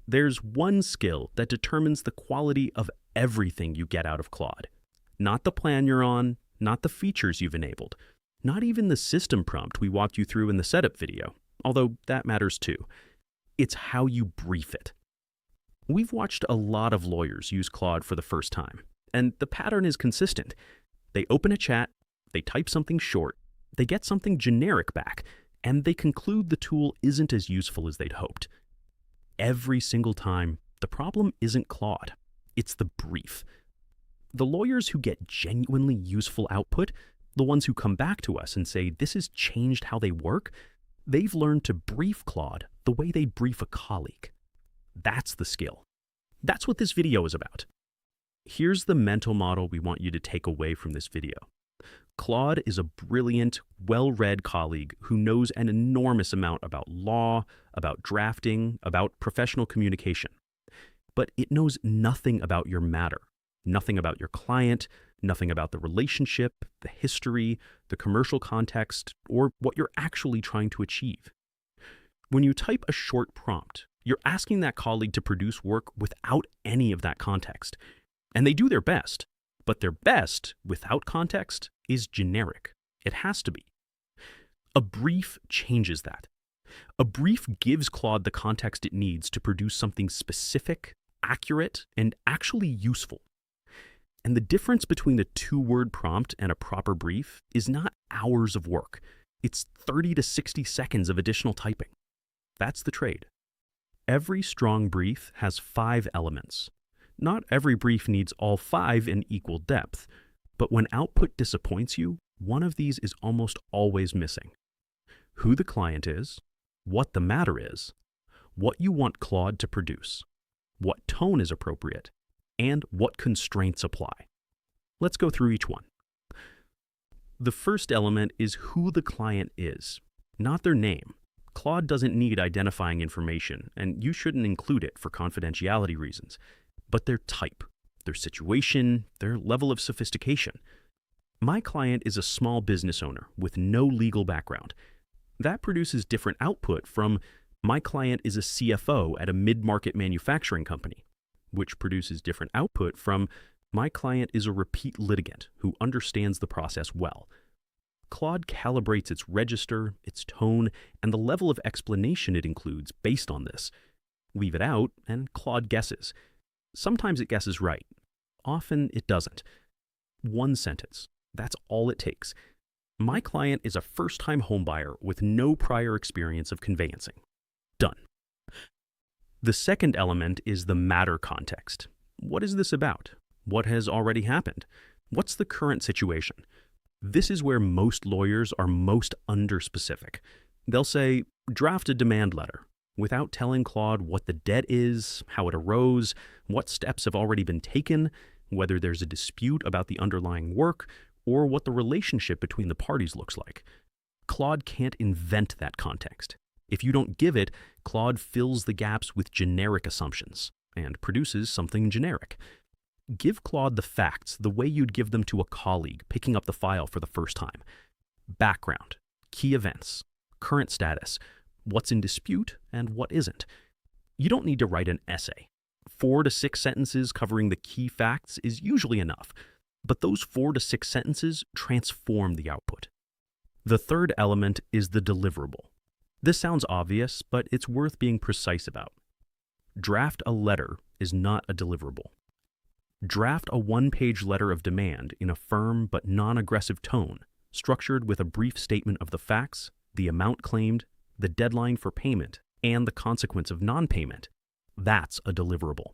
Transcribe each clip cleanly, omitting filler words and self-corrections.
There's one skill that determines the quality of everything you get out of Claude. Not the plan you're on, not the features you've enabled, not even the system prompt we walked you through in the setup video, although that matters too. It's how you brief it. We've watched a lot of lawyers use Claude for the first time, and the pattern is consistent. They open a chat, they type something short, they get something generic back, and they conclude the tool isn't as useful as they'd hoped. Every single time, the problem isn't Claude, it's the brief. The lawyers who get genuinely useful output, the ones who come back to us and say this has changed how they work, they've learned to brief Claude the way they'd brief a colleague. That's the skill. That's what this video is about. Here's the mental model we want you to take away from this video. Claude is a brilliant, well-read colleague who knows an enormous amount about law, about drafting, about professional communication. But it knows nothing about your matter, nothing about your client, nothing about the relationship, the history, the commercial context, or what you're actually trying to achieve. When you type a short prompt, you're asking that colleague to produce work without any of that context. And they do their best, but their best, without context, is generic. It has to be. A brief changes that. A brief gives Claude the context it needs to produce something specific, accurate, and actually useful. And the difference between a two-word prompt and a proper brief is not hours of work. It's 30 to 60 seconds of additional typing. That's the trade. Every strong brief has 5 elements. Not every brief needs all 5 in equal depth, but when output disappoints you, one of these is almost always missing. Who the client is, what the matter is, what you want Claude to produce, what tone is appropriate, and what constraints apply. Let's go through each one. The first element is who the client is, not their name. Claude doesn't need identifying information, and you shouldn't include it for confidentiality reasons, but their type, their situation, their level of sophistication. My client is a small business owner with no legal background. That produces different output from my client is a CFO at a mid-market manufacturing company, which produces different output from my client is a repeat litigant who understands the process well. Claude calibrates its register, its tone, and the level of explanation it includes based on this. Leave it out, and Claude guesses. Sometimes it guesses right. Often it doesn't. One sentence. That's all it takes. My client is a first-time homebuyer with no prior experience of conveyancing. Done. The second element is the matter context. What is this about? What has already happened? What's the current situation? This is where most lawyers are most underspecific. They'll say, draft a demand letter, without telling Claude what the debt is, how it arose, what steps have already been taken, whether there's a dispute about the underlying work, or what the relationship between the parties looks like. Claude can't invent that context. If you don't give it, Claude fills the gaps with generic assumptions and produces something generic. Give Claude the facts the way you'd give them to a colleague picking up the file for the first time. Background, key events, current status, what's in dispute and what isn't. You don't need to write an essay. 4 to 6 sentences covering the key facts is usually enough, but those 4 to 6 sentences transform the output. The third element is the deliverable. This sounds obvious, but it's worth being precise about. Draft a letter is not a deliverable. Draft a 1-page letter of demand in a firm but non-aggressive tone, structured with a brief statement of the facts, the amount claimed, the deadline for payment, and the consequence of non-payment. That's a deliverable.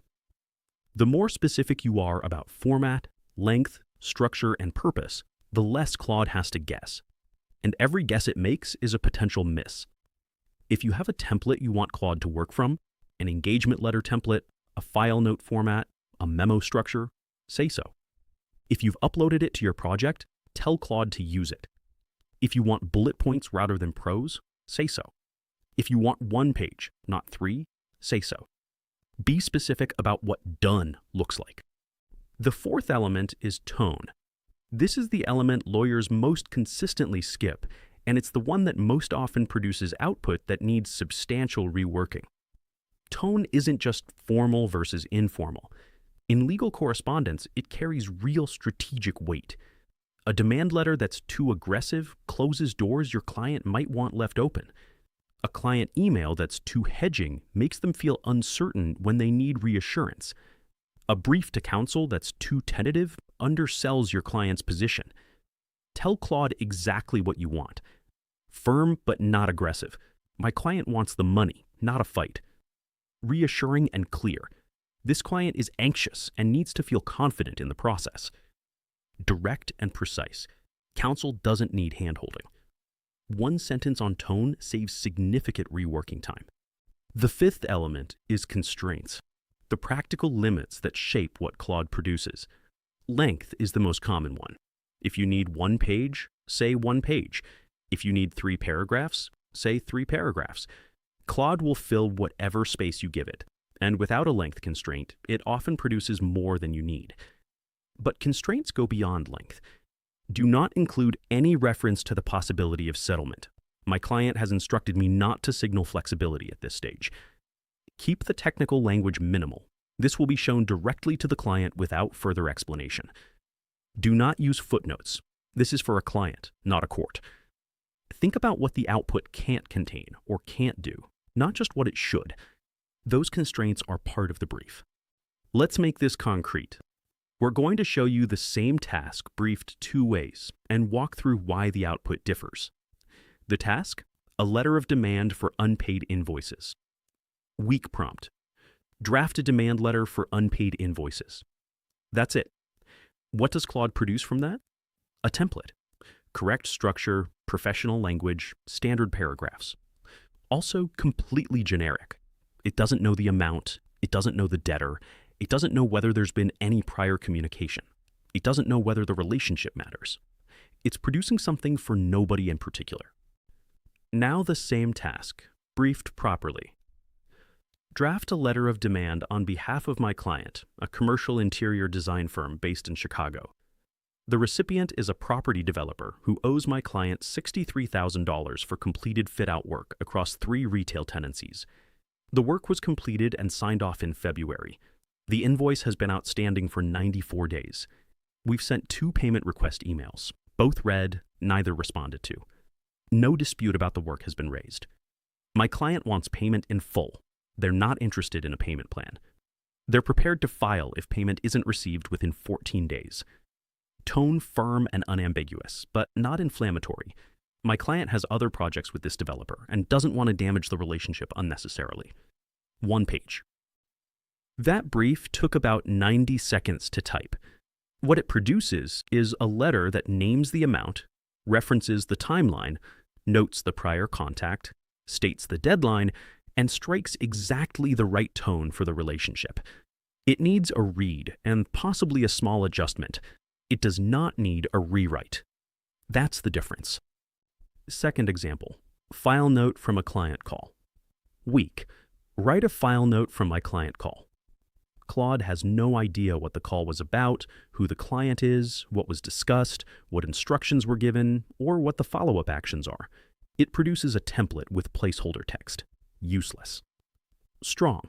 The more specific you are about format, length, structure, and purpose, the less Claude has to guess. And every guess it makes is a potential miss. If you have a template you want Claude to work from, an engagement letter template, a file note format, a memo structure, say so. If you've uploaded it to your project, tell Claude to use it. If you want bullet points rather than prose, say so. If you want 1 page, not 3, say so. Be specific about what done looks like. The fourth element is tone. This is the element lawyers most consistently skip, and it's the one that most often produces output that needs substantial reworking. Tone isn't just formal versus informal. In legal correspondence, it carries real strategic weight. A demand letter that's too aggressive closes doors your client might want left open. A client email that's too hedging makes them feel uncertain when they need reassurance. A brief to counsel that's too tentative undersells your client's position. Tell Claude exactly what you want. Firm but not aggressive. My client wants the money, not a fight. Reassuring and clear. This client is anxious and needs to feel confident in the process. Direct and precise. Counsel doesn't need handholding. One sentence on tone saves significant reworking time. The fifth element is constraints, the practical limits that shape what Claude produces. Length is the most common one. If you need 1 page, say 1 page. If you need 3 paragraphs, say 3 paragraphs. Claude will fill whatever space you give it, and without a length constraint, it often produces more than you need. But constraints go beyond length. Do not include any reference to the possibility of settlement. My client has instructed me not to signal flexibility at this stage. Keep the technical language minimal. This will be shown directly to the client without further explanation. Do not use footnotes. This is for a client, not a court. Think about what the output can't contain or can't do, not just what it should. Those constraints are part of the brief. Let's make this concrete. We're going to show you the same task briefed 2 ways and walk through why the output differs. The task? A letter of demand for unpaid invoices. Weak prompt. Draft a demand letter for unpaid invoices. That's it. What does Claude produce from that? A template. Correct structure, professional language, standard paragraphs. Also completely generic. It doesn't know the amount. It doesn't know the debtor. It doesn't know whether there's been any prior communication. It doesn't know whether the relationship matters. It's producing something for nobody in particular. Now the same task, briefed properly. Draft a letter of demand on behalf of my client, a commercial interior design firm based in Chicago. The recipient is a property developer who owes my client $63,000 for completed fit-out work across 3 retail tenancies. The work was completed and signed off in February. The invoice has been outstanding for 94 days. We've sent 2 payment request emails, both read, neither responded to. No dispute about the work has been raised. My client wants payment in full. They're not interested in a payment plan. They're prepared to file if payment isn't received within 14 days. Tone firm and unambiguous, but not inflammatory. My client has other projects with this developer and doesn't want to damage the relationship unnecessarily. 1 page. That brief took about 90 seconds to type. What it produces is a letter that names the amount, references the timeline, notes the prior contact, states the deadline, and strikes exactly the right tone for the relationship. It needs a read and possibly a small adjustment. It does not need a rewrite. That's the difference. Second example, file note from a client call. Weak. Write a file note from my client call. Claude has no idea what the call was about, who the client is, what was discussed, what instructions were given, or what the follow-up actions are. It produces a template with placeholder text. Useless. Strong.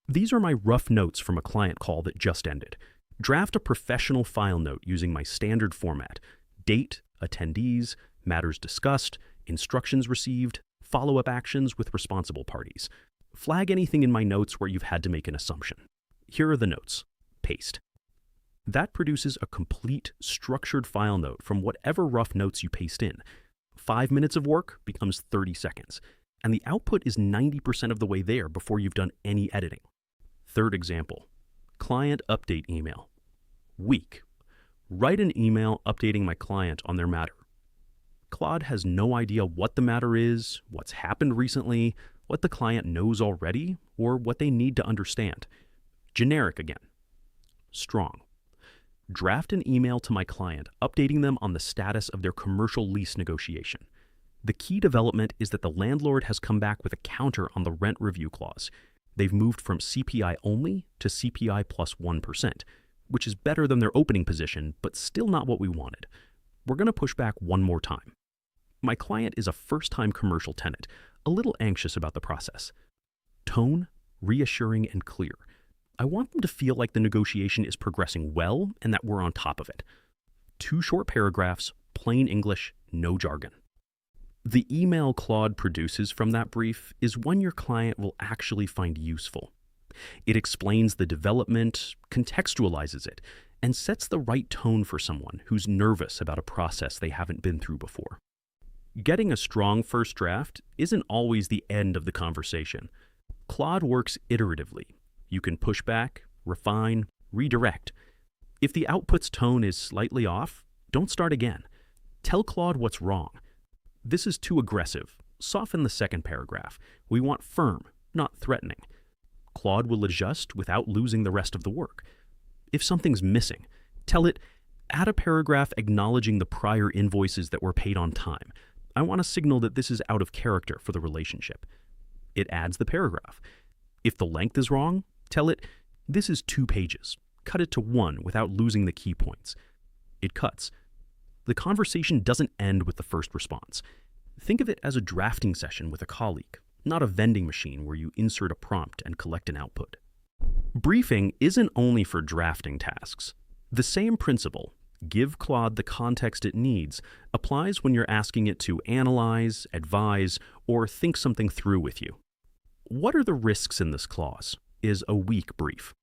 These are my rough notes from a client call that just ended. Draft a professional file note using my standard format. Date, attendees, matters discussed, instructions received, follow-up actions with responsible parties. Flag anything in my notes where you've had to make an assumption. Here are the notes. Paste. That produces a complete, structured file note from whatever rough notes you paste in. 5 minutes of work becomes 30 seconds, and the output is 90% of the way there before you've done any editing. Third example, client update email. Weak. Write an email updating my client on their matter. Claude has no idea what the matter is, what's happened recently, what the client knows already, or what they need to understand. Generic again. Strong. Draft an email to my client updating them on the status of their commercial lease negotiation. The key development is that the landlord has come back with a counter on the rent review clause. They've moved from CPI only to CPI plus 1%, which is better than their opening position, but still not what we wanted. We're going to push back one more time. My client is a first-time commercial tenant, a little anxious about the process. Tone, reassuring, and clear. I want them to feel like the negotiation is progressing well and that we're on top of it. 2 short paragraphs, plain English, no jargon. The email Claude produces from that brief is one your client will actually find useful. It explains the development, contextualizes it, and sets the right tone for someone who's nervous about a process they haven't been through before. Getting a strong first draft isn't always the end of the conversation. Claude works iteratively. You can push back, refine, redirect. If the output's tone is slightly off, don't start again. Tell Claude what's wrong. This is too aggressive. Soften the second paragraph. We want firm, not threatening. Claude will adjust without losing the rest of the work. If something's missing, tell it, add a paragraph acknowledging the prior invoices that were paid on time. I want to signal that this is out of character for the relationship. It adds the paragraph. If the length is wrong, tell it, this is 2 pages. Cut it to 1 without losing the key points. It cuts. The conversation doesn't end with the first response. Think of it as a drafting session with a colleague, not a vending machine where you insert a prompt and collect an output. Briefing isn't only for drafting tasks. The same principle, give Claude the context it needs, applies when you're asking it to analyze, advise, or think something through with you. What are the risks in this clause? Is a weak brief.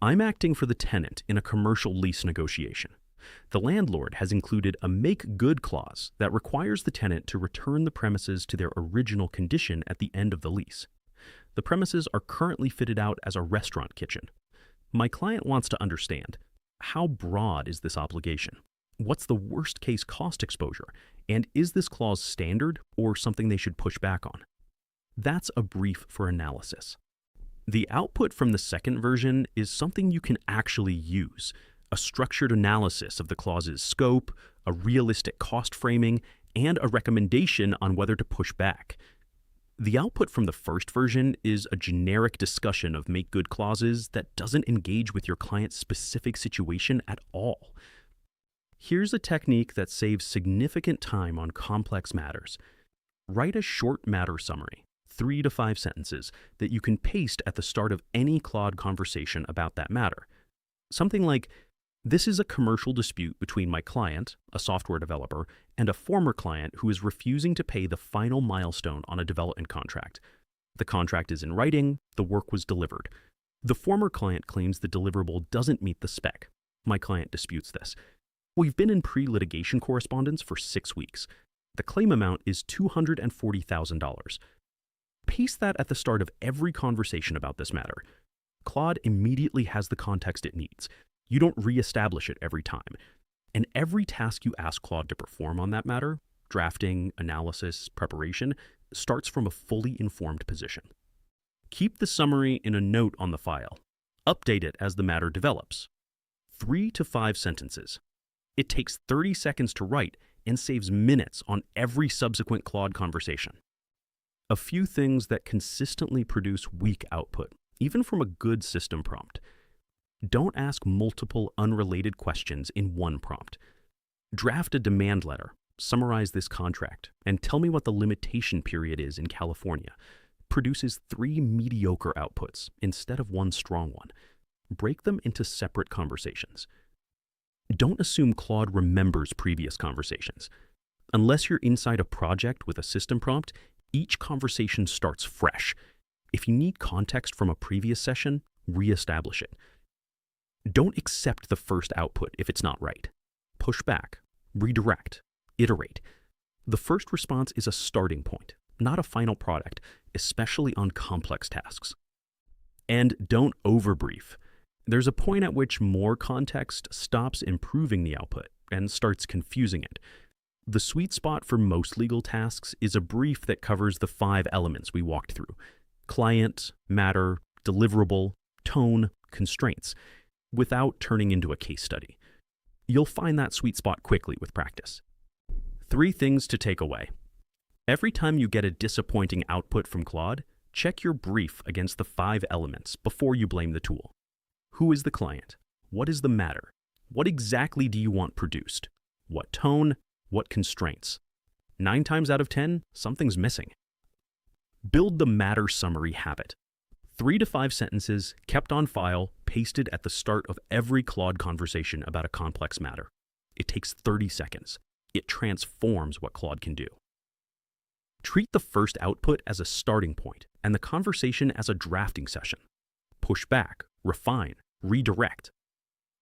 I'm acting for the tenant in a commercial lease negotiation. The landlord has included a make good clause that requires the tenant to return the premises to their original condition at the end of the lease. The premises are currently fitted out as a restaurant kitchen. My client wants to understand, how broad is this obligation? What's the worst case cost exposure? And is this clause standard or something they should push back on? That's a brief for analysis. The output from the second version is something you can actually use, a structured analysis of the clause's scope, a realistic cost framing, and a recommendation on whether to push back. The output from the first version is a generic discussion of make-good clauses that doesn't engage with your client's specific situation at all. Here's a technique that saves significant time on complex matters. Write a short matter summary, 3 to 5 sentences, that you can paste at the start of any Claude conversation about that matter. Something like, this is a commercial dispute between my client, a software developer, and a former client who is refusing to pay the final milestone on a development contract. The contract is in writing, the work was delivered. The former client claims the deliverable doesn't meet the spec. My client disputes this. We've been in pre-litigation correspondence for 6 weeks. The claim amount is $240,000. Paste that at the start of every conversation about this matter. Claude immediately has the context it needs. You don't reestablish it every time. And every task you ask Claude to perform on that matter, drafting, analysis, preparation, starts from a fully informed position. Keep the summary in a note on the file. Update it as the matter develops. 3 to 5 sentences. It takes 30 seconds to write and saves minutes on every subsequent Claude conversation. A few things that consistently produce weak output, even from a good system prompt. Don't ask multiple unrelated questions in one prompt. Draft a demand letter, summarize this contract, and tell me what the limitation period is in California. Produces 3 mediocre outputs instead of 1 strong one. Break them into separate conversations. Don't assume Claude remembers previous conversations. Unless you're inside a project with a system prompt, each conversation starts fresh. If you need context from a previous session, reestablish it. Don't accept the first output if it's not right. Push back, redirect, iterate. The first response is a starting point, not a final product, especially on complex tasks. And don't overbrief. There's a point at which more context stops improving the output and starts confusing it. The sweet spot for most legal tasks is a brief that covers the 5 elements we walked through: client, matter, deliverable, tone, constraints, without turning into a case study. You'll find that sweet spot quickly with practice. 3 things to take away. Every time you get a disappointing output from Claude, check your brief against the 5 elements before you blame the tool. Who is the client? What is the matter? What exactly do you want produced? What tone? What constraints? 9 times out of 10, something's missing. Build the matter summary habit. 3 to 5 sentences kept on file, pasted at the start of every Claude conversation about a complex matter. It takes 30 seconds. It transforms what Claude can do. Treat the first output as a starting point and the conversation as a drafting session. Push back, refine, redirect.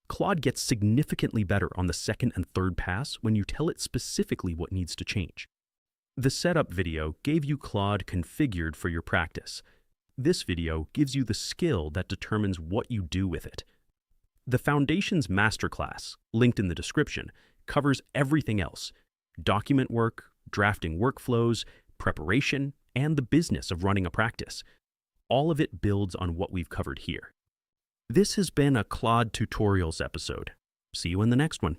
Claude gets significantly better on the second and third pass when you tell it specifically what needs to change. The setup video gave you Claude configured for your practice. This video gives you the skill that determines what you do with it. The Foundations Masterclass, linked in the description, covers everything else: document work, drafting workflows, preparation, and the business of running a practice. All of it builds on what we've covered here. This has been a Claude Tutorials episode. See you in the next one.